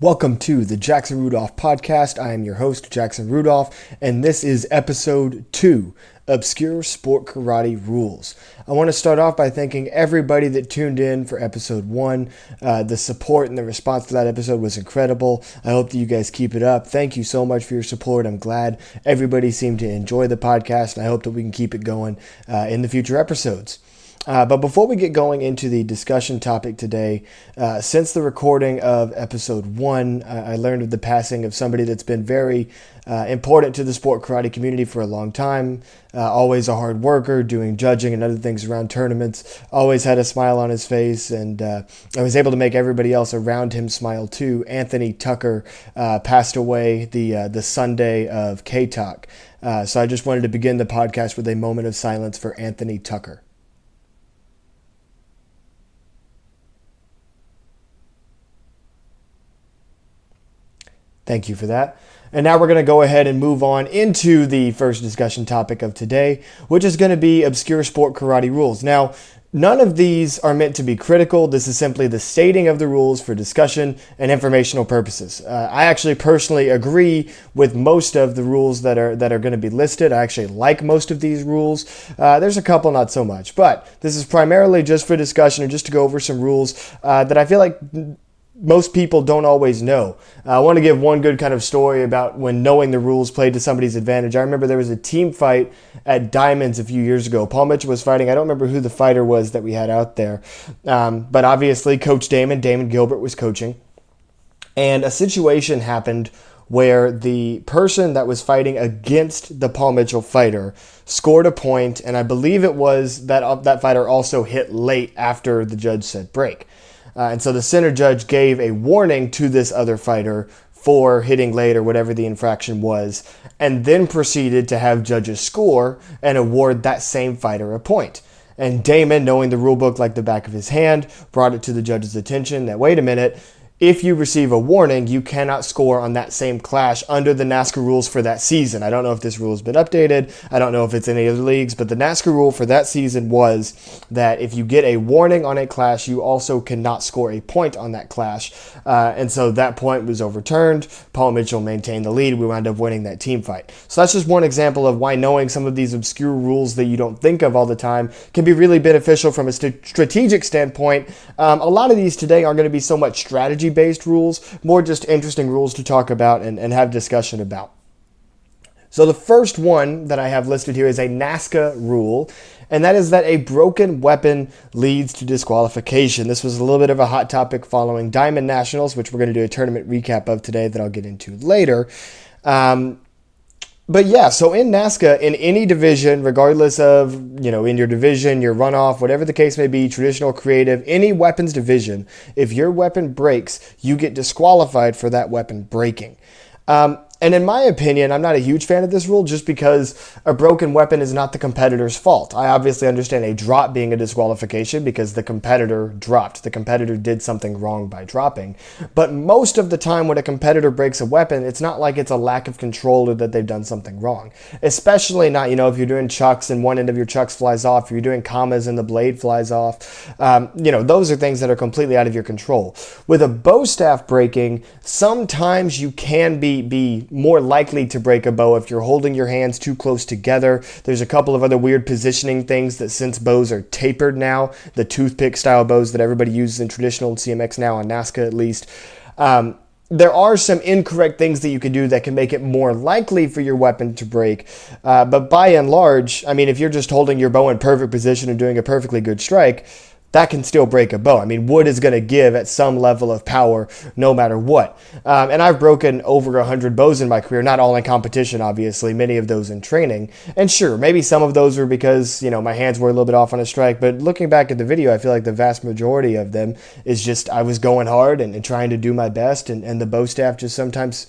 Welcome to the Jackson Rudolph podcast. I am your host, Jackson Rudolph, and this is episode 2, Obscure Sport Karate Rules. I want to start off by thanking everybody that tuned in for episode 1. The support and the response to that episode was incredible. I hope that you guys keep it up. Thank you so much for your support. I'm glad everybody seemed to enjoy the podcast, and I hope that we can keep it going in the future episodes. But before we get going into the discussion topic today, since the recording of episode 1, I learned of the passing of somebody that's been very important to the sport karate community for a long time. Always a hard worker, doing judging and other things around tournaments. Always had a smile on his face, and I was able to make everybody else around him smile too. Anthony Tucker passed away the Sunday of K-Talk. So I just wanted to begin the podcast with a moment of silence for Anthony Tucker. Thank you for that. And now we're going to go ahead and move on into the first discussion topic of today, which is going to be obscure sport karate rules. Now, none of these are meant to be critical. This is simply the stating of the rules for discussion and informational purposes. I actually personally agree with most of the rules that are going to be listed. I actually like most of these rules. There's a couple not so much, but this is primarily just for discussion and just to go over some rules that I feel like most people don't always know. I want to give one good kind of story about when knowing the rules played to somebody's advantage. I remember there was a team fight at Diamonds a few years ago. Paul Mitchell was fighting. I don't remember who the fighter was that we had out there. But obviously Coach Damon Gilbert was coaching. And a situation happened where the person that was fighting against the Paul Mitchell fighter scored a point, and I believe it was that fighter also hit late after the judge said break. And so the center judge gave a warning to this other fighter for hitting late or whatever the infraction was, and then proceeded to have judges score and award that same fighter a point. And Damon, knowing the rule book like the back of his hand, brought it to the judge's attention that, wait a minute, if you receive a warning, you cannot score on that same clash under the NASCAR rules for that season. I don't know if this rule has been updated. I don't know if it's in any other leagues, but the NASCAR rule for that season was that if you get a warning on a clash, you also cannot score a point on that clash. And so that point was overturned. Paul Mitchell maintained the lead. We wound up winning that team fight. So that's just one example of why knowing some of these obscure rules that you don't think of all the time can be really beneficial from a strategic standpoint. A lot of these today aren't going to be so much strategy-based rules, more just interesting rules to talk about and have discussion about. So the first one that I have listed here is a NASCAR rule, and that is that a broken weapon leads to disqualification. This was a little bit of a hot topic following Diamond Nationals, which we're going to do a tournament recap of today that I'll get into later. But yeah, so in NASCAR, in any division, regardless of, in your division, your runoff, whatever the case may be, traditional, creative, any weapons division, if your weapon breaks, you get disqualified for that weapon breaking. And in my opinion, I'm not a huge fan of this rule just because a broken weapon is not the competitor's fault. I obviously understand a drop being a disqualification because the competitor dropped. The competitor did something wrong by dropping. But most of the time when a competitor breaks a weapon, it's not like it's a lack of control or that they've done something wrong. Especially not, if you're doing chucks and one end of your chucks flies off, if you're doing commas and the blade flies off. Those are things that are completely out of your control. With a bow staff breaking, sometimes you can be more likely to break a bow if you're holding your hands too close together. There's a couple of other weird positioning things that since bows are tapered now, the toothpick style bows that everybody uses in traditional CMX now, on NASCAR at least, there are some incorrect things that you can do that can make it more likely for your weapon to break. But by and large, if you're just holding your bow in perfect position and doing a perfectly good strike, that can still break a bow. Wood is going to give at some level of power no matter what. And I've broken over 100 bows in my career, not all in competition, obviously, many of those in training. And sure, maybe some of those were because, my hands were a little bit off on a strike. But looking back at the video, I feel like the vast majority of them is just I was going hard and trying to do my best, and the bow staff just sometimes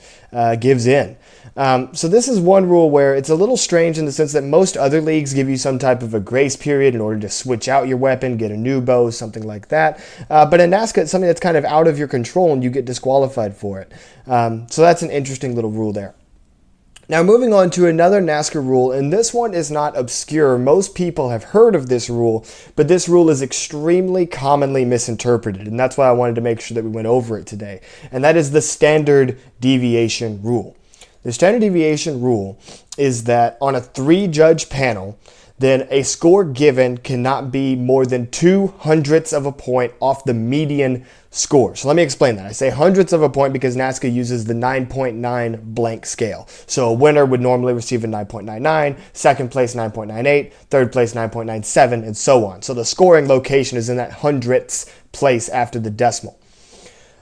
gives in. So this is one rule where it's a little strange in the sense that most other leagues give you some type of a grace period in order to switch out your weapon, get a new bow, something like that. But in NASCAR, it's something that's kind of out of your control and you get disqualified for it. So that's an interesting little rule there. Now, moving on to another NASCAR rule, and this one is not obscure. Most people have heard of this rule, but this rule is extremely commonly misinterpreted, and that's why I wanted to make sure that we went over it today. And that is the standard deviation rule. The standard deviation rule is that on a 3-judge panel, then a score given cannot be more than 0.02 of a point off the median score. So let me explain that. I say hundredths of a point because NASCAR uses the 9.9 blank scale. So a winner would normally receive a 9.99, second place 9.98, third place 9.97, and so on. So the scoring location is in that hundredths place after the decimal.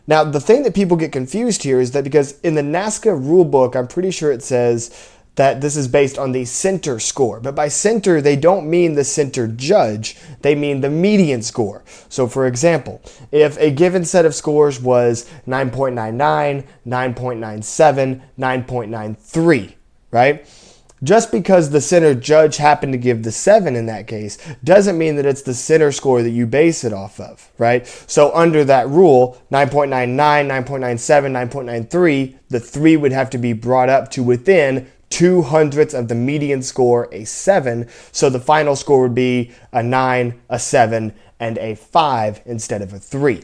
Now, the thing that people get confused here is that because in the NASCAR rule book, I'm pretty sure it says that this is based on the center score. But by center, they don't mean the center judge. They mean the median score. So for example, if a given set of scores was 9.99, 9.97, 9.93, right? Just because the center judge happened to give the 7 in that case doesn't mean that it's the center score that you base it off of, right? So under that rule, 9.99, 9.97, 9.93, the 3 would have to be brought up to within 0.02 of the median score, a 7. So the final score would be a 9, a 7, and a 5 instead of a 3.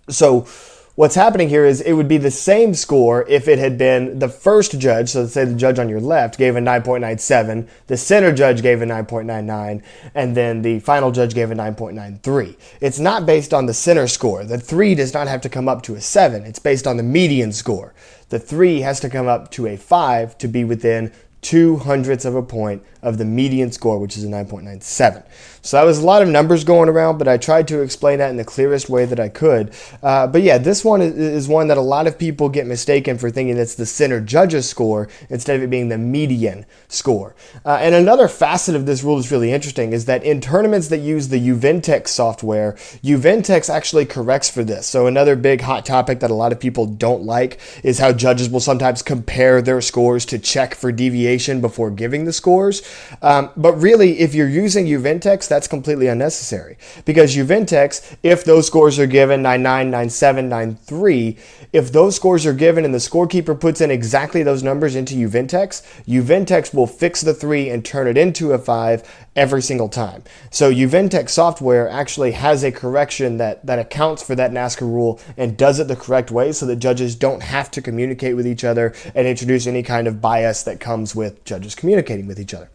So what's happening here is it would be the same score if it had been the first judge, so let's say the judge on your left gave a 9.97, the center judge gave a 9.99, and then the final judge gave a 9.93. It's not based on the center score. The 3 does not have to come up to a 7. It's based on the median score. The 3 has to come up to a 5 to be within 0.02 of a point of the median score, which is a 9.97. So that was a lot of numbers going around, but I tried to explain that in the clearest way that I could. But yeah, this one is one that a lot of people get mistaken for thinking it's the center judge's score instead of it being the median score. And another facet of this rule that's really interesting is that in tournaments that use the Uventex software, Uventex actually corrects for this. So another big hot topic that a lot of people don't like is how judges will sometimes compare their scores to check for deviation before giving the scores. But really, if you're using Uventex, that's completely unnecessary because Uventex, if those scores are given 99, 97, 93, if those scores are given and the scorekeeper puts in exactly those numbers into Uventex, Uventex will fix the 3 and turn it into a 5 every single time. So Uventex software actually has a correction that accounts for that NASCAR rule and does it the correct way so that judges don't have to communicate with each other and introduce any kind of bias that comes with judges communicating with each other.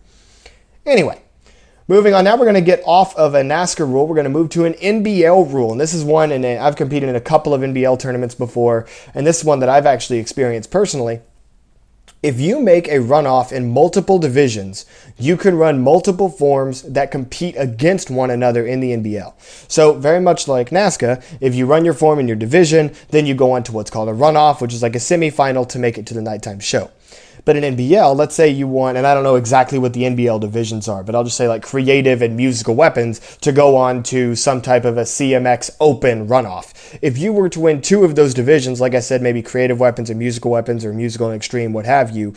Anyway, moving on, now we're going to get off of a NASCAR rule. We're going to move to an NBL rule. And this is one, and I've competed in a couple of NBL tournaments before, and this is one that I've actually experienced personally. If you make a runoff in multiple divisions, you can run multiple forms that compete against one another in the NBL. So very much like NASCAR, if you run your form in your division, then you go on to what's called a runoff, which is like a semifinal to make it to the nighttime show. But in NBL, let's say you want, and I don't know exactly what the NBL divisions are, but I'll just say like creative and musical weapons to go on to some type of a CMX open runoff. If you were to win 2 of those divisions, like I said, maybe creative weapons and musical weapons or musical and extreme, what have you,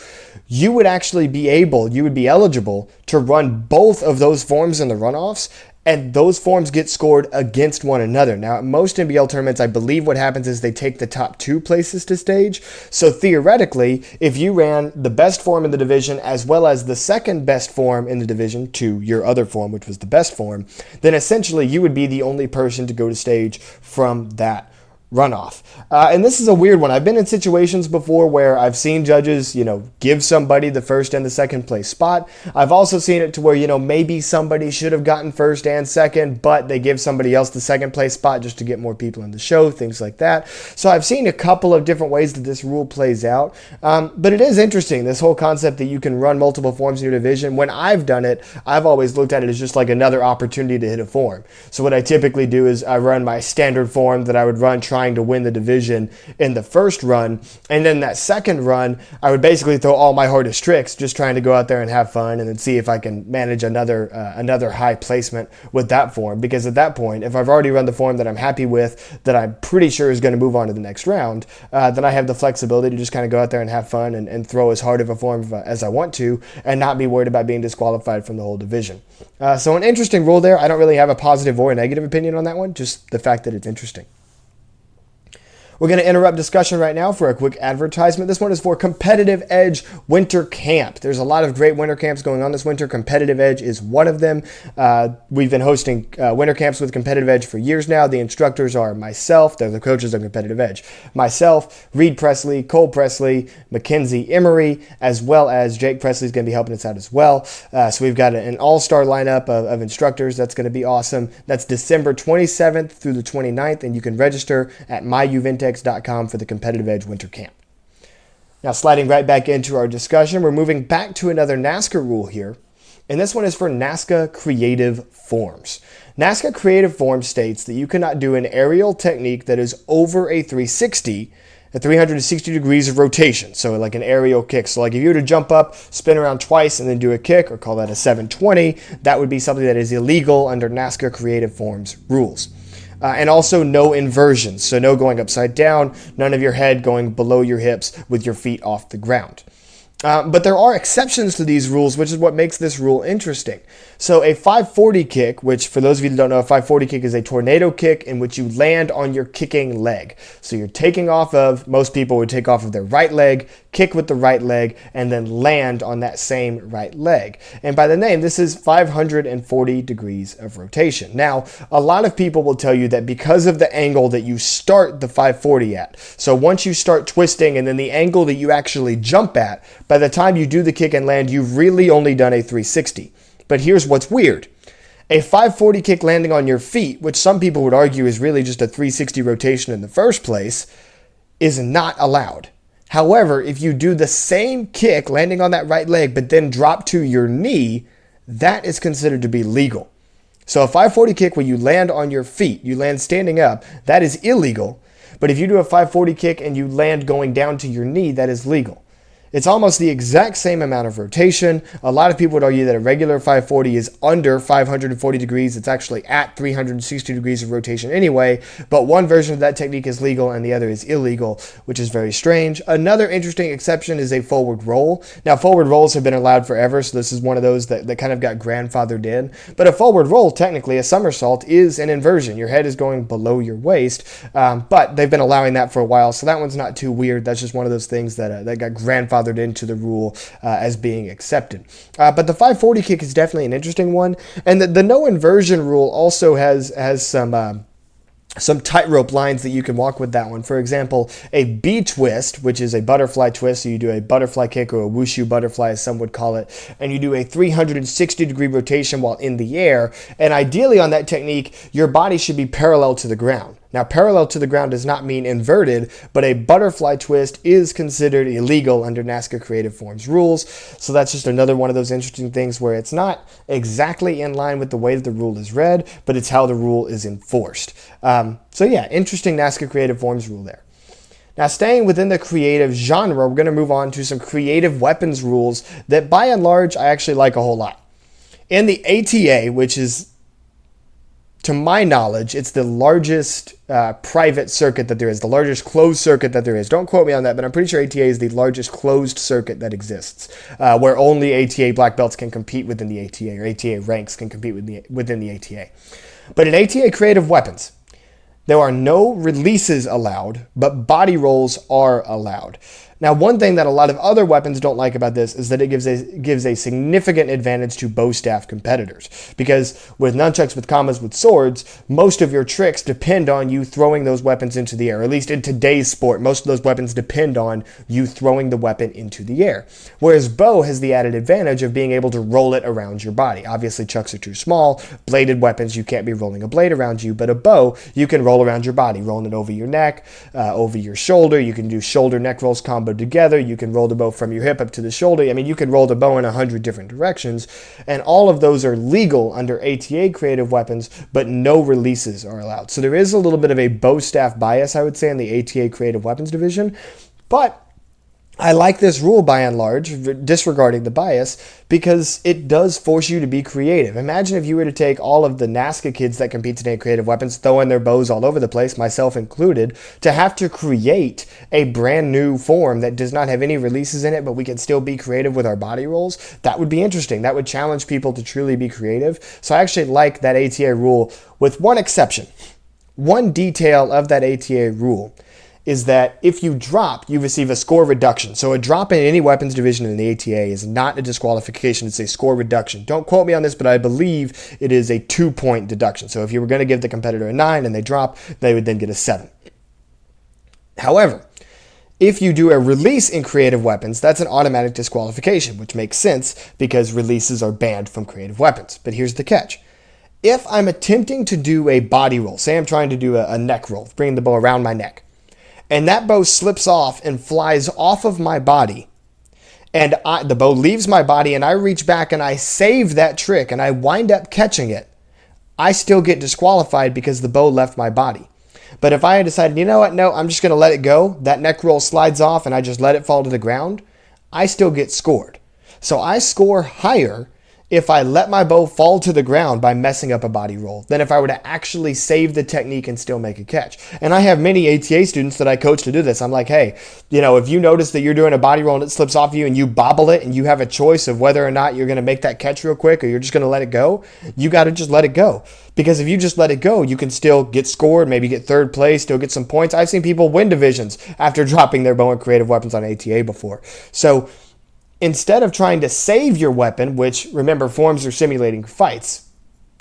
you would actually be eligible to run both of those forms in the runoffs, and those forms get scored against one another. Now, at most NBL tournaments, I believe what happens is they take the top 2 places to stage. So theoretically, if you ran the best form in the division as well as the second best form in the division to your other form, which was the best form, then essentially you would be the only person to go to stage from that runoff. And this is a weird one. I've been in situations before where I've seen judges, give somebody the first and the second place spot. I've also seen it to where, maybe somebody should have gotten first and second, but they give somebody else the second place spot just to get more people in the show, things like that. So I've seen a couple of different ways that this rule plays out. But it is interesting, this whole concept that you can run multiple forms in your division. When I've done it, I've always looked at it as just like another opportunity to hit a form. So what I typically do is I run my standard form that I would run trying to win the division in the first run, and then that second run I would basically throw all my hardest tricks, just trying to go out there and have fun and then see if I can manage another high placement with that form, because at that point, if I've already run the form that I'm happy with, that I'm pretty sure is going to move on to the next round, then I have the flexibility to just kind of go out there and have fun and throw as hard of a form as I want to and not be worried about being disqualified from the whole division. So an interesting rule there. I don't really have a positive or a negative opinion on that one, just the fact that it's interesting. We're going to interrupt discussion right now for a quick advertisement. This one is for Competitive Edge Winter Camp. There's a lot of great winter camps going on this winter. Competitive Edge is one of them. We've been hosting winter camps with Competitive Edge for years now. The instructors are myself. They're the coaches of Competitive Edge. Myself, Reed Presley, Cole Presley, Mackenzie Emery, as well as Jake Presley is going to be helping us out as well. So we've got an all-star lineup of instructors. That's going to be awesome. That's December 27th through the 29th, and you can register at myuventex.com for the Competitive Edge Winter Camp. Now, sliding right back into our discussion, we're moving back to another NASCA rule here, and this one is for NASCA Creative Forms. NASCA Creative Forms states that you cannot do an aerial technique that is over a 360 at 360 degrees of rotation, so like an aerial kick. So like if you were to jump up, spin around twice, and then do a kick, or call that a 720, that would be something that is illegal under NASCA Creative Forms rules. And also no inversions, so no going upside down, none of your head going below your hips with your feet off the ground. But there are exceptions to these rules, which is what makes this rule interesting. So a 540 kick, which for those of you that don't know, a 540 kick is a tornado kick in which you land on your kicking leg. So you're taking off of, most people would take off of their right leg, kick with the right leg, and then land on that same right leg. And by the name, this is 540 degrees of rotation. Now, a lot of people will tell you that because of the angle that you start the 540 at, so once you start twisting and then the angle that you actually jump at, by the time you do the kick and land, you've really only done a 360. But here's what's weird. A 540 kick landing on your feet, which some people would argue is really just a 360 rotation in the first place, is not allowed. However, if you do the same kick landing on that right leg, but then drop to your knee, that is considered to be legal. So a 540 kick where you land on your feet, you land standing up, that is illegal. But if you do a 540 kick and you land going down to your knee, that is legal. It's almost the exact same amount of rotation. A lot of people would argue that a regular 540 is under 540 degrees. It's actually at 360 degrees of rotation anyway, but one version of that technique is legal and the other is illegal, which is very strange. Another interesting exception is a forward roll. Now, forward rolls have been allowed forever, so this is one of those that kind of got grandfathered in. But a forward roll, technically, a somersault, is an inversion. Your head is going below your waist, but they've been allowing that for a while, so that one's not too weird. That's just one of those things that got grandfathered into the rule as being accepted. But the 540 kick is definitely an interesting one. And the no inversion rule also has some tightrope lines that you can walk with that one. For example, a B twist, which is a butterfly twist, so you do a butterfly kick or a wushu butterfly as some would call it, and you do a 360 degree rotation while in the air. And ideally on that technique, your body should be parallel to the ground. Now, parallel to the ground does not mean inverted, but a butterfly twist is considered illegal under NASCA Creative Forms rules. So that's just another one of those interesting things where it's not exactly in line with the way that the rule is read, but it's how the rule is enforced. So yeah, interesting NASCA Creative Forms rule there. Now, staying within the creative genre, we're going to move on to some creative weapons rules that by and large I actually like a whole lot. In the ATA, which is, to my knowledge, it's the largest private circuit that there is, the largest closed circuit that there is. Don't quote me on that, but I'm pretty sure ATA is the largest closed circuit that exists, where only ATA black belts can compete within the ATA, or ATA ranks can compete within the ATA. But in ATA creative weapons, there are no releases allowed, but body rolls are allowed. Now, one thing that a lot of other weapons don't like about this is that it gives a significant advantage to bow staff competitors. Because with nunchucks, with kamas, with swords, most of your tricks depend on you throwing those weapons into the air. Or at least in today's sport, most of those weapons depend on you throwing the weapon into the air. Whereas bow has the added advantage of being able to roll it around your body. Obviously, chucks are too small. Bladed weapons, you can't be rolling a blade around you. But a bow, you can roll around your body, rolling it over your neck, over your shoulder. You can do shoulder neck rolls combo together. You can roll the bow from your hip up to the shoulder. I mean, you can roll the bow in 100 different directions, and all of those are legal under ATA creative weapons, but no releases are allowed. So there is a little bit of a bow staff bias, I would say, in the ATA creative weapons division, but I like this rule by and large, disregarding the bias, because it does force you to be creative. Imagine if you were to take all of the NASCA kids that compete today in creative weapons, throwing their bows all over the place, myself included, to have to create a brand new form that does not have any releases in it, but we can still be creative with our body rolls. That would be interesting. That would challenge people to truly be creative. So I actually like that ATA rule, with one exception. One detail of that ATA rule is that if you drop, you receive a score reduction. So a drop in any weapons division in the ATA is not a disqualification, it's a score reduction. Don't quote me on this, but I believe it is a 2-point deduction. So if you were going to give the competitor a 9 and they drop, they would then get a 7. However, if you do a release in creative weapons, that's an automatic disqualification, which makes sense because releases are banned from creative weapons. But here's the catch. If I'm attempting to do a body roll, say I'm trying to do a neck roll, bringing the bow around my neck, and that bow slips off and flies off of my body, and the bow leaves my body, and I reach back and I save that trick, and I wind up catching it, I still get disqualified because the bow left my body. But if I had decided, you know what, no, I'm just going to let it go, that neck roll slides off, and I just let it fall to the ground, I still get scored. So I score higher if I let my bow fall to the ground by messing up a body roll than if I were to actually save the technique and still make a catch. And I have many ATA students that I coach to do this. I'm like, hey, if you notice that you're doing a body roll and it slips off you and you bobble it and you have a choice of whether or not you're going to make that catch real quick or you're just going to let it go, you got to just let it go. Because if you just let it go, you can still get scored, maybe get third place, still get some points. I've seen people win divisions after dropping their bow and creative weapons on ATA before. So instead of trying to save your weapon, which, remember, forms are simulating fights.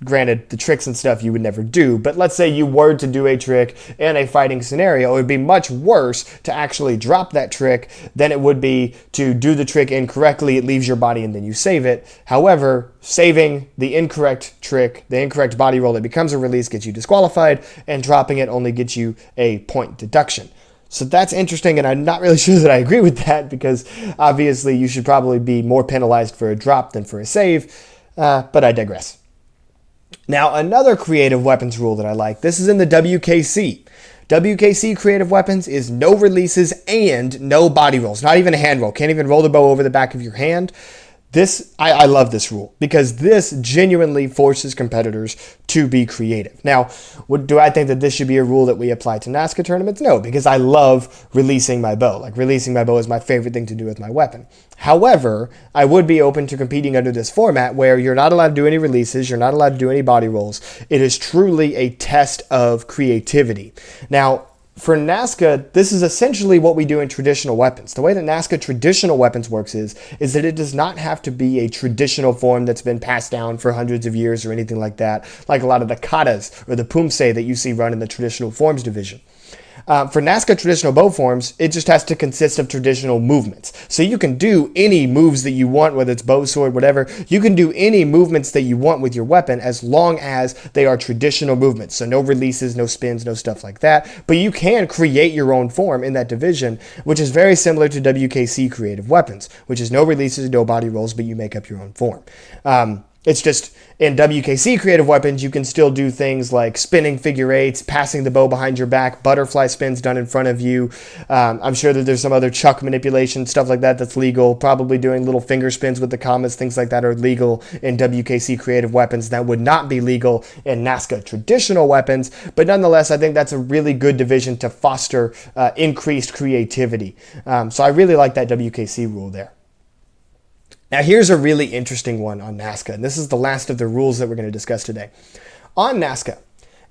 Granted, the tricks and stuff you would never do, but let's say you were to do a trick in a fighting scenario, it would be much worse to actually drop that trick than it would be to do the trick incorrectly, it leaves your body and then you save it. However, saving the incorrect trick, the incorrect body roll that becomes a release gets you disqualified, and dropping it only gets you a point deduction. So that's interesting, and I'm not really sure that I agree with that because obviously you should probably be more penalized for a drop than for a save, but I digress. Now, another creative weapons rule that I like, this is in the WKC. WKC creative weapons is no releases and no body rolls, not even a hand roll. Can't even roll the bow over the back of your hand. I love this rule because this genuinely forces competitors to be creative. Now, do I think that this should be a rule that we apply to NASCAR tournaments? No, because I love releasing my bow. Like, releasing my bow is my favorite thing to do with my weapon. However, I would be open to competing under this format where you're not allowed to do any releases, you're not allowed to do any body rolls. It is truly a test of creativity. Now, for NASCA, this is essentially what we do in traditional weapons. The way that NASCA traditional weapons works is that it does not have to be a traditional form that's been passed down for hundreds of years or anything like that, like a lot of the katas or the pumse that you see run in the traditional forms division. For NASCA traditional bow forms, it just has to consist of traditional movements. So you can do any moves that you want, whether it's bow, sword, whatever. You can do any movements that you want with your weapon as long as they are traditional movements. So no releases, no spins, no stuff like that. But you can create your own form in that division, which is very similar to WKC creative weapons, which is no releases, no body rolls, but you make up your own form. It's just in WKC creative weapons, you can still do things like spinning figure eights, passing the bow behind your back, butterfly spins done in front of you. I'm sure that there's some other chuck manipulation, stuff like that that's legal. Probably doing little finger spins with the commas, things like that are legal in WKC creative weapons that would not be legal in NASCA traditional weapons. But nonetheless, I think that's a really good division to foster increased creativity. So I really like that WKC rule there. Now, here's a really interesting one on NASCA, and this is the last of the rules that we're going to discuss today. On NASCA,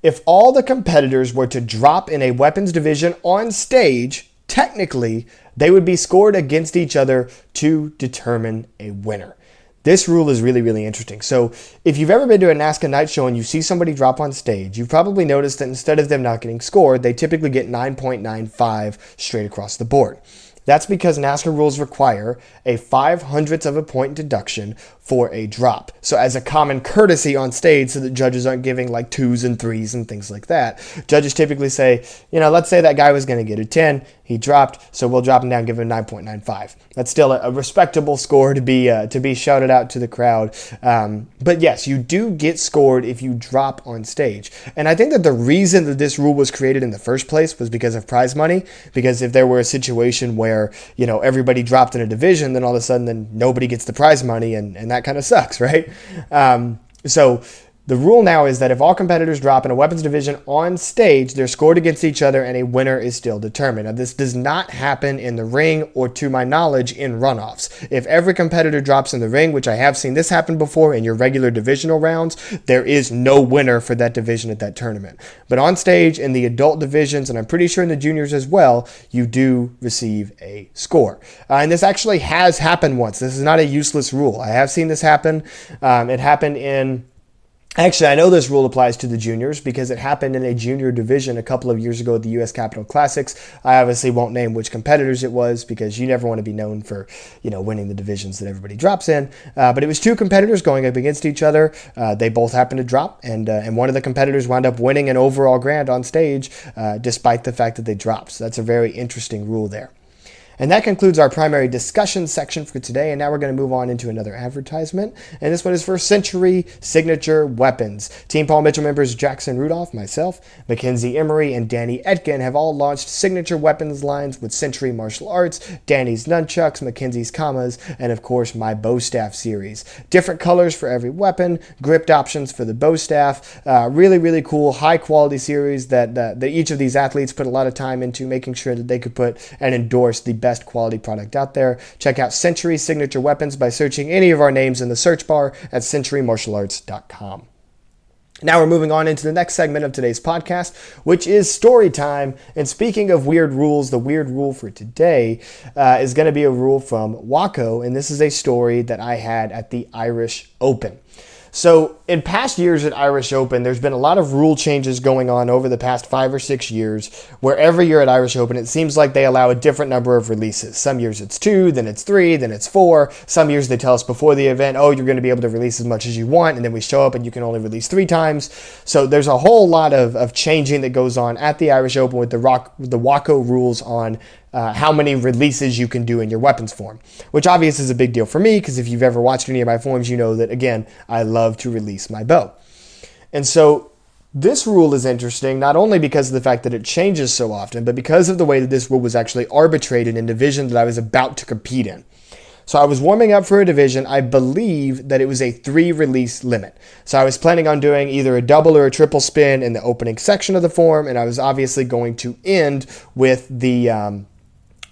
if all the competitors were to drop in a weapons division on stage, technically, they would be scored against each other to determine a winner. This rule is really, really interesting. So if you've ever been to a NASCA night show and you see somebody drop on stage, you've probably noticed that instead of them not getting scored, they typically get 9.95 straight across the board. That's because NASCAR rules require a 5/100th of a point deduction for a drop. So as a common courtesy on stage, so that judges aren't giving like 2s and 3s and things like that, judges typically say, let's say that guy was going to get a 10, he dropped, so we'll drop him down, give him 9.95. That's still a respectable score to be shouted out to the crowd. But yes, you do get scored if you drop on stage. And I think that the reason that this rule was created in the first place was because of prize money. Because if there were a situation where, everybody dropped in a division, then all of a sudden then nobody gets the prize money and that kind of sucks, right? So The rule now is that if all competitors drop in a weapons division on stage, they're scored against each other and a winner is still determined. Now, this does not happen in the ring or, to my knowledge, in runoffs. If every competitor drops in the ring, which I have seen this happen before in your regular divisional rounds, there is no winner for that division at that tournament. But on stage in the adult divisions, and I'm pretty sure in the juniors as well, you do receive a score. And this actually has happened once. This is not a useless rule. I have seen this happen. It happened in... Actually, I know this rule applies to the juniors because it happened in a junior division a couple of years ago at the U.S. Capitol Classics. I obviously won't name which competitors it was because you never want to be known for, winning the divisions that everybody drops in. But it was two competitors going up against each other. They both happened to drop, and one of the competitors wound up winning an overall grand on stage despite the fact that they dropped. So that's a very interesting rule there. And that concludes our primary discussion section for today. And now we're going to move on into another advertisement. And this one is for Century Signature Weapons. Team Paul Mitchell members Jackson Rudolph, myself, Mackenzie Emery, and Danny Etkin have all launched signature weapons lines with Century Martial Arts, Danny's Nunchucks, Mackenzie's Kamas, and of course my bow staff series. Different colors for every weapon, gripped options for the bow staff. Really, really cool, high quality series that each of these athletes put a lot of time into making sure that they could put and endorse the best quality product out there. Check out Century Signature Weapons by searching any of our names in the search bar at centurymartialarts.com. Now we're moving on into the next segment of today's podcast, which is story time. And speaking of weird rules, the weird rule for today is going to be a rule from Waco, and this is a story that I had at the Irish Open. So in past years at Irish Open, there's been a lot of rule changes going on over the past 5 or 6 years, where every year at Irish Open, it seems like they allow a different number of releases. Some years it's 2, then it's 3, then it's 4. Some years they tell us before the event, oh, you're going to be able to release as much as you want, and then we show up and you can only release 3 times. So there's a whole lot of changing that goes on at the Irish Open with the Waco rules on how many releases you can do in your weapons form, which obviously is a big deal for me because if you've ever watched any of my forms, you know that, again, I love to release my bow. And so this rule is interesting, not only because of the fact that it changes so often, but because of the way that this rule was actually arbitrated in a division that I was about to compete in. So I was warming up for a division. I believe that it was a 3-release limit. So I was planning on doing either a double or a triple spin in the opening section of the form, and I was obviously going to end with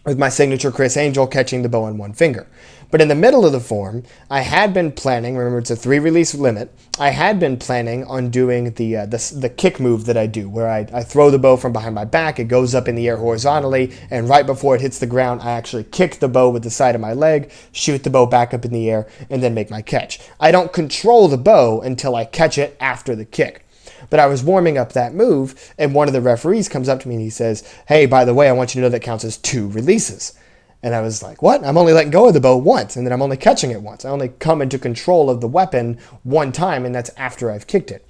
with my signature Chris Angel catching the bow on one finger. But in the middle of the form, I had been planning, remember it's a 3-release limit, I had been planning on doing the kick move that I do, where I throw the bow from behind my back, it goes up in the air horizontally, and right before it hits the ground, I actually kick the bow with the side of my leg, shoot the bow back up in the air, and then make my catch. I don't control the bow until I catch it after the kick. But I was warming up that move, and one of the referees comes up to me and he says, hey, by the way, I want you to know that counts as 2 releases. And I was like, what? I'm only letting go of the bow once, and then I'm only catching it once. I only come into control of the weapon one time, and that's after I've kicked it.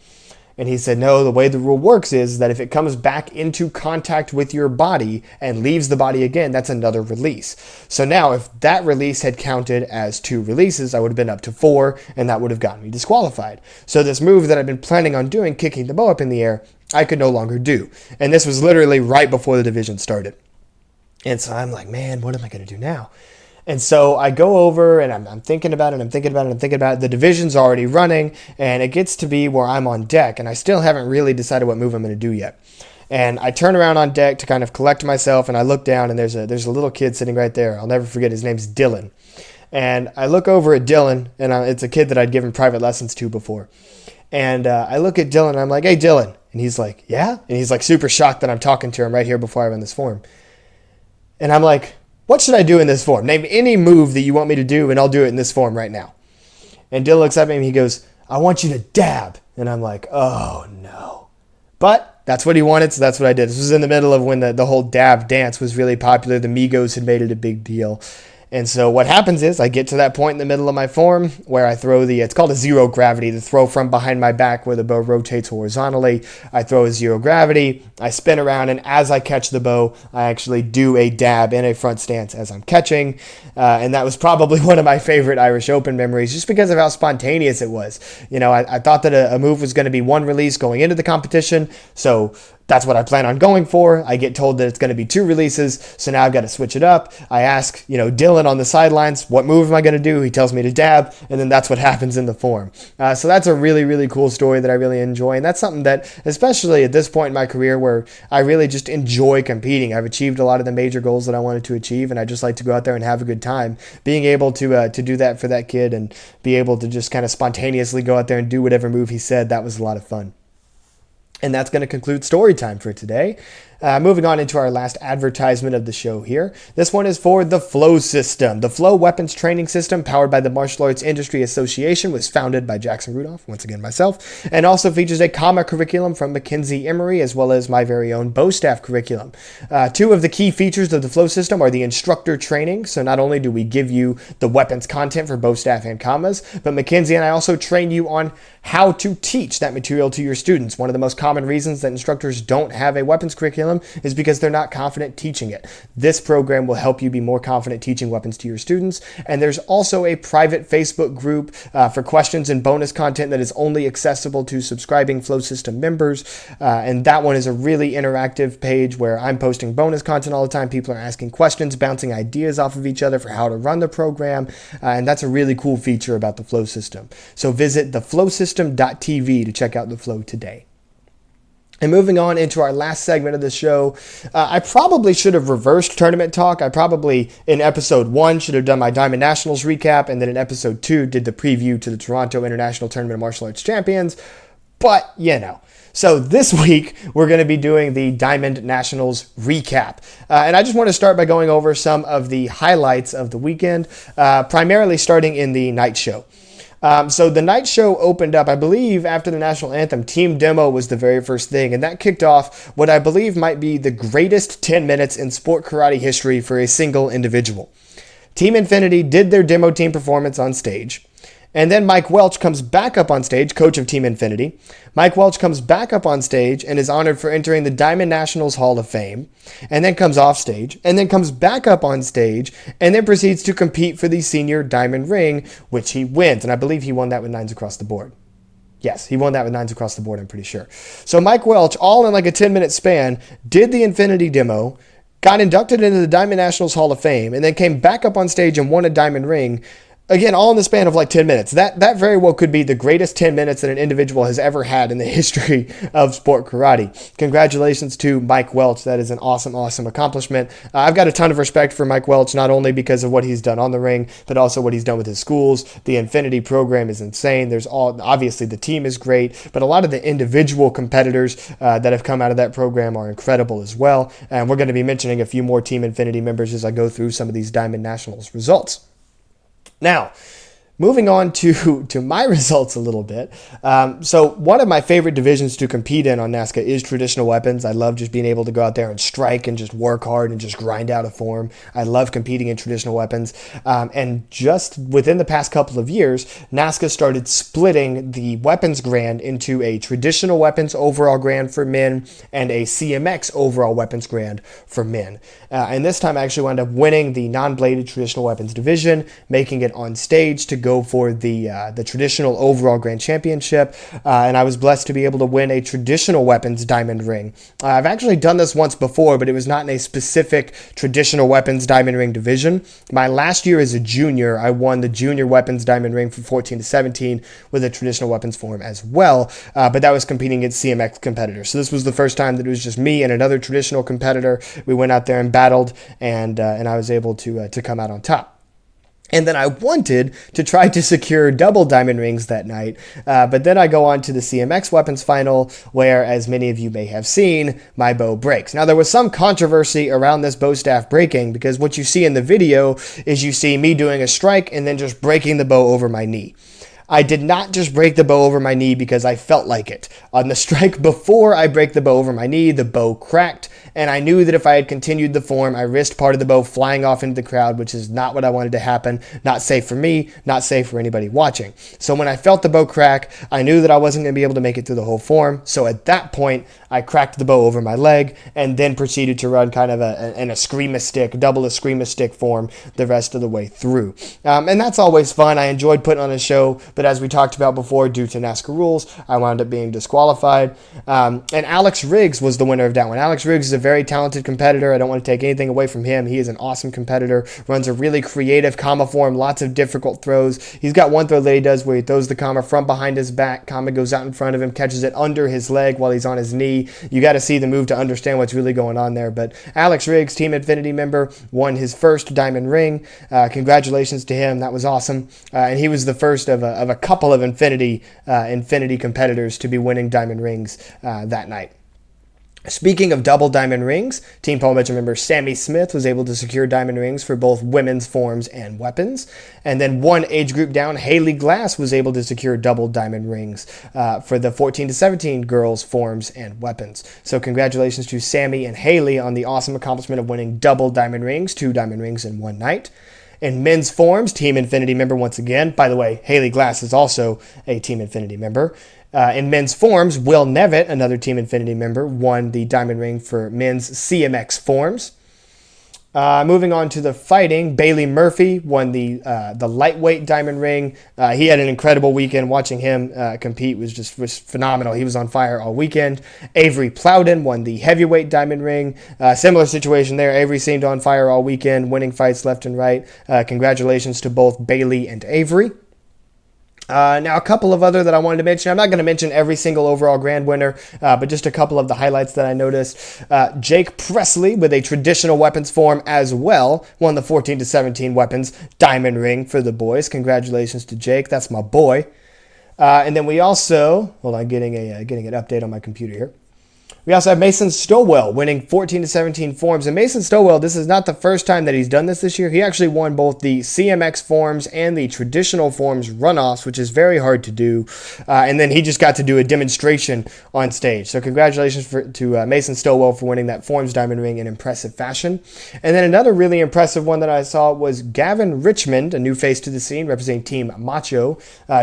And he said, no, the way the rule works is that if it comes back into contact with your body and leaves the body again, that's another release. So now if that release had counted as 2 releases, I would have been up to 4, and that would have gotten me disqualified. So this move that I've been planning on doing, kicking the bow up in the air, I could no longer do. And this was literally right before the division started. And so I'm like, man, what am I going to do now? And so I go over and I'm thinking about it, The division's already running, and it gets to be where I'm on deck, and I still haven't really decided what move I'm going to do yet. And I turn around on deck to kind of collect myself, and I look down, and there's a little kid sitting right there. I'll never forget, his name's Dylan. And I look over at Dylan, and it's a kid that I'd given private lessons to before. And I look at Dylan, and I'm like, hey, Dylan. And he's like, yeah? And he's like super shocked that I'm talking to him right here before I run this form. And I'm like, what should I do in this form? Name any move that you want me to do, and I'll do it in this form right now. And Dylan looks at me, and he goes, I want you to dab. And I'm like, oh, no. But that's what he wanted, so that's what I did. This was in the middle of when the whole dab dance was really popular. The Migos had made it a big deal. And so what happens is I get to that point in the middle of my form where I throw it's called a zero gravity, the throw from behind my back where the bow rotates horizontally. I throw a zero gravity, I spin around, and as I catch the bow, I actually do a dab in a front stance as I'm catching. And that was probably one of my favorite Irish Open memories just because of how spontaneous it was. You know, I thought that a move was going to be 1 release going into the competition, so that's what I plan on going for. I get told that it's going to be 2 releases, so now I've got to switch it up. I ask, Dylan on the sidelines, what move am I going to do? He tells me to dab, and then that's what happens in the form. So that's a really, really cool story that I really enjoy, and that's something that, especially at this point in my career where I really just enjoy competing, I've achieved a lot of the major goals that I wanted to achieve, and I just like to go out there and have a good time. Being able to do that for that kid and be able to just kind of spontaneously go out there and do whatever move he said, that was a lot of fun. And that's going to conclude story time for today. Moving on into our last advertisement of the show here. This one is for the Flow System. The Flow Weapons Training System, powered by the Martial Arts Industry Association, was founded by Jackson Rudolph, once again myself, and also features a comma curriculum from Mackenzie Emery, as well as my very own bow staff curriculum. 2 of the key features of the Flow System are the instructor training. So not only do we give you the weapons content for bow staff and commas, but Mackenzie and I also train you on how to teach that material to your students. One of the most common reasons that instructors don't have a weapons curriculum is because they're not confident teaching it. This program will help you be more confident teaching weapons to your students. And there's also a private Facebook group for questions and bonus content that is only accessible to subscribing Flow System members. And that one is a really interactive page where I'm posting bonus content all the time. People are asking questions, bouncing ideas off of each other for how to run the program. And that's a really cool feature about the Flow System. So visit theflowsystem.tv to check out the Flow today. And moving on into our last segment of the show, I probably should have reversed tournament talk. I probably, in episode 1, should have done my Diamond Nationals recap, and then in episode 2, did the preview to the Toronto International Tournament of Martial Arts Champions. But, So this week, we're going to be doing the Diamond Nationals recap. And I just want to start by going over some of the highlights of the weekend, primarily starting in the night show. So the night show opened up, I believe, after the national anthem. Team demo was the very first thing, and that kicked off what I believe might be the greatest 10 minutes in sport karate history for a single individual. Team Infinity did their demo team performance on stage. And then Mike Welch comes back up on stage, coach of Team Infinity. Mike Welch comes back up on stage and is honored for entering the Diamond Nationals Hall of Fame, and then comes off stage, and then comes back up on stage, and then proceeds to compete for the Senior Diamond Ring, which he wins. And I believe he won that with 9s across the board. Yes, he won that with 9s across the board, I'm pretty sure. So Mike Welch, all in like a 10-minute span, did the Infinity demo, got inducted into the Diamond Nationals Hall of Fame, and then came back up on stage and won a Diamond Ring. Again, all in the span of like 10 minutes. That very well could be the greatest 10 minutes that an individual has ever had in the history of sport karate. Congratulations to Mike Welch. That is an awesome, awesome accomplishment. I've got a ton of respect for Mike Welch, not only because of what he's done on the ring, but also what he's done with his schools. The Infinity program is insane. Obviously the team is great, but a lot of the individual competitors that have come out of that program are incredible as well. And we're going to be mentioning a few more Team Infinity members as I go through some of these Diamond Nationals results. Now, moving on to my results a little bit. So one of my favorite divisions to compete in on NASCA is traditional weapons. I love just being able to go out there and strike and just work hard and just grind out a form. I love competing in traditional weapons. And just within the past couple of years, NASCA started splitting the weapons grand into a traditional weapons overall grand for men and a CMX overall weapons grand for men. And this time I actually wound up winning the non-bladed traditional weapons division, making it on stage to go for the traditional overall grand championship, and I was blessed to be able to win a traditional weapons diamond ring. I've actually done this once before, but it was not in a specific traditional weapons diamond ring division. My last year as a junior, I won the junior weapons diamond ring from 14 to 17 with a traditional weapons form as well, but that was competing against CMX competitors. So this was the first time that it was just me and another traditional competitor. We went out there and battled, and I was able to come out on top. And then I wanted to try to secure double diamond rings that night, but then I go on to the CMX weapons final, where, as many of you may have seen, my bow breaks. Now, there was some controversy around this bow staff breaking, because what you see in the video is you see me doing a strike and then just breaking the bow over my knee. I did not just break the bow over my knee because I felt like it. On the strike before I break the bow over my knee, the bow cracked, and I knew that if I had continued the form, I risked part of the bow flying off into the crowd, which is not what I wanted to happen. Not safe for me, not safe for anybody watching. So when I felt the bow crack, I knew that I wasn't going to be able to make it through the whole form. So at that point, I cracked the bow over my leg and then proceeded to run kind of an eskrima stick, double eskrima stick form the rest of the way through. And that's always fun. I enjoyed putting on a show, but as we talked about before, due to NASCAR rules, I wound up being disqualified. And Alex Riggs was the winner of that one. Alex Riggs is a very talented competitor. I don't want to take anything away from him. He is an awesome competitor, runs a really creative comma form, lots of difficult throws. He's got one throw that he does where he throws the comma from behind his back. Comma goes out in front of him, catches it under his leg while he's on his knee. You got to see the move to understand what's really going on there. But Alex Riggs, Team Infinity member, won his first diamond ring. Congratulations to him. That was awesome. And he was the first of a couple of Infinity competitors to be winning diamond rings that night. Speaking of double diamond rings, Team Paul Mitchell member Sammy Smith was able to secure diamond rings for both women's forms and weapons. And then one age group down, Haley Glass was able to secure double diamond rings for the 14 to 17 girls' forms and weapons. So congratulations to Sammy and Haley on the awesome accomplishment of winning double diamond rings, 2 diamond rings in one night. In men's forms, Team Infinity member once again. By the way, Haley Glass is also a Team Infinity member. In men's forms, Will Nevitt, another Team Infinity member, won the diamond ring for men's CMX forms. Moving on to the fighting, Bailey Murphy won the lightweight diamond ring. He had an incredible weekend. Watching him compete was phenomenal. He was on fire all weekend. Avery Plowden won the heavyweight diamond ring. Similar situation there. Avery seemed on fire all weekend, winning fights left and right. Congratulations to both Bailey and Avery. Now, a couple of other that I wanted to mention. I'm not going to mention every single overall grand winner, but just a couple of the highlights that I noticed. Jake Presley, with a traditional weapons form as well, won the 14 to 17 weapons diamond ring for the boys. Congratulations to Jake. That's my boy. And then we also, hold on, getting an update on my computer here. We also have Mason Stowell winning 14 to 17 forms. And Mason Stowell, this is not the first time that he's done this year. He actually won both the CMX forms and the traditional forms runoffs, which is very hard to do. And then he just got to do a demonstration on stage. So congratulations to Mason Stowell for winning that forms diamond ring in impressive fashion. And then another really impressive one that I saw was Gavin Richmond, a new face to the scene, representing Team Macho.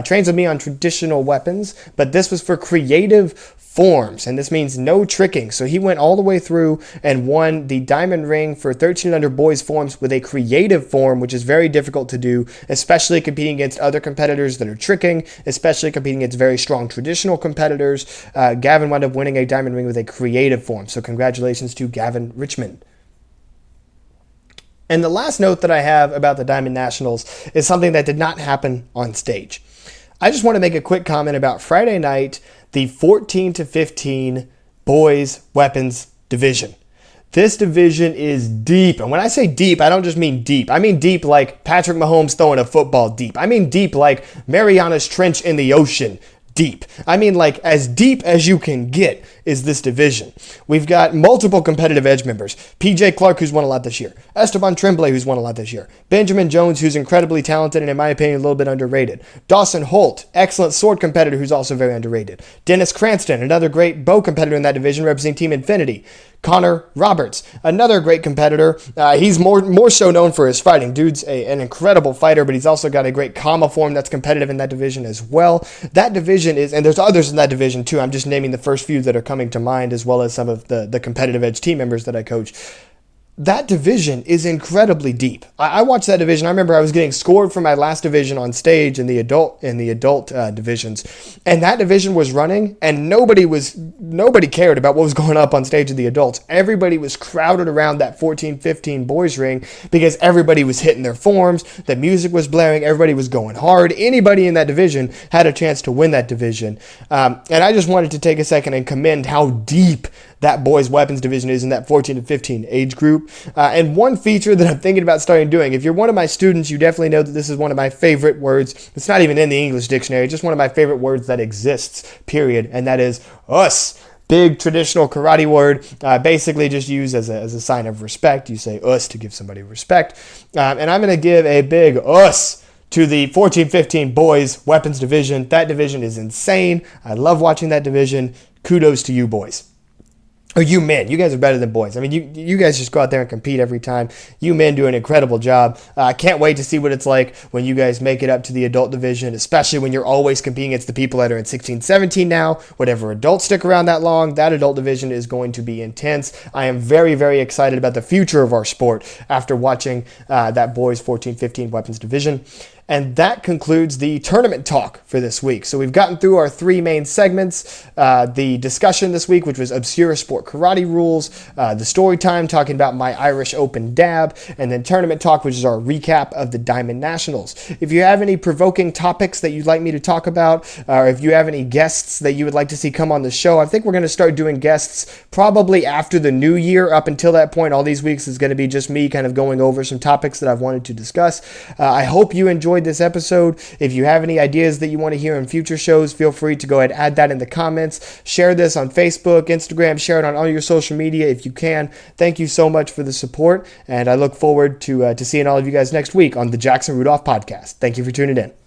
Trains with me on traditional weapons, but this was for creative forms, and this means no tricking. So he went all the way through and won the diamond ring for 13 under boys forms with a creative form, which is very difficult to do, especially competing against other competitors that are tricking, especially competing against very strong traditional competitors. Gavin wound up winning a diamond ring with a creative form. So congratulations to Gavin Richmond. And the last note that I have about the Diamond Nationals is something that did not happen on stage. I just want to make a quick comment about Friday night, the 14 to 15 boys weapons division. This division is deep. And when I say deep, I don't just mean deep. I mean deep like Patrick Mahomes throwing a football deep. I mean deep like Marianas Trench in the ocean deep. I mean like as deep as you can get is this division. We've got multiple competitive edge members. PJ Clark, who's won a lot this year. Esteban Tremblay, who's won a lot this year. Benjamin Jones, who's incredibly talented and in my opinion a little bit underrated. Dawson Holt, excellent sword competitor who's also very underrated. Dennis Cranston, another great bow competitor in that division representing Team Infinity. Connor Roberts, another great competitor. He's more so known for his fighting. Dude's an incredible fighter, but he's also got a great comma form that's competitive in that division as well. That division is, and there's others in that division too. I'm just naming the first few that are coming to mind, as well as some of the competitive edge team members that I coach. That division is incredibly deep. I watched that division. I remember I was getting scored for my last division on stage in the adult divisions, and that division was running, and nobody cared about what was going up on stage in the adults. Everybody was crowded around that 14-15 boys ring because everybody was hitting their forms. The music was blaring. Everybody was going hard. Anybody in that division had a chance to win that division, and I just wanted to take a second and commend how deep that boys weapons division is in that 14 to 15 age group. And one feature that I'm thinking about starting doing, if you're one of my students, you definitely know that this is one of my favorite words. It's not even in the English dictionary, it's just one of my favorite words that exists, period. And that is us. Big traditional karate word, basically just used as a sign of respect. You say us to give somebody respect. And I'm going to give a big us to the 14-15 boys weapons division. That division is insane. I love watching that division. Kudos to you boys. Or you men, you guys are better than boys. I mean, you guys just go out there and compete every time. You men do an incredible job. I can't wait to see what it's like when you guys make it up to the adult division, especially when you're always competing against the people that are in 16, 17 now. Whatever adults stick around that long, that adult division is going to be intense. I am very, very excited about the future of our sport after watching that boys 14, 15 weapons division. And that concludes the tournament talk for this week. So we've gotten through our three main segments. The discussion this week, which was obscure sport karate rules, the story time talking about my Irish Open dab, and then tournament talk, which is our recap of the Diamond Nationals. If you have any provoking topics that you'd like me to talk about, or if you have any guests that you would like to see come on the show, I think we're going to start doing guests probably after the new year. Up until that point, all these weeks is going to be just me kind of going over some topics that I've wanted to discuss. I hope you enjoyed this episode. If you have any ideas that you want to hear in future shows, feel free to go ahead and add that in the comments. Share this on Facebook, Instagram, share it on all your social media if you can. Thank you so much for the support, and I look forward to seeing all of you guys next week on the Jackson Rudolph podcast. Thank you for tuning in.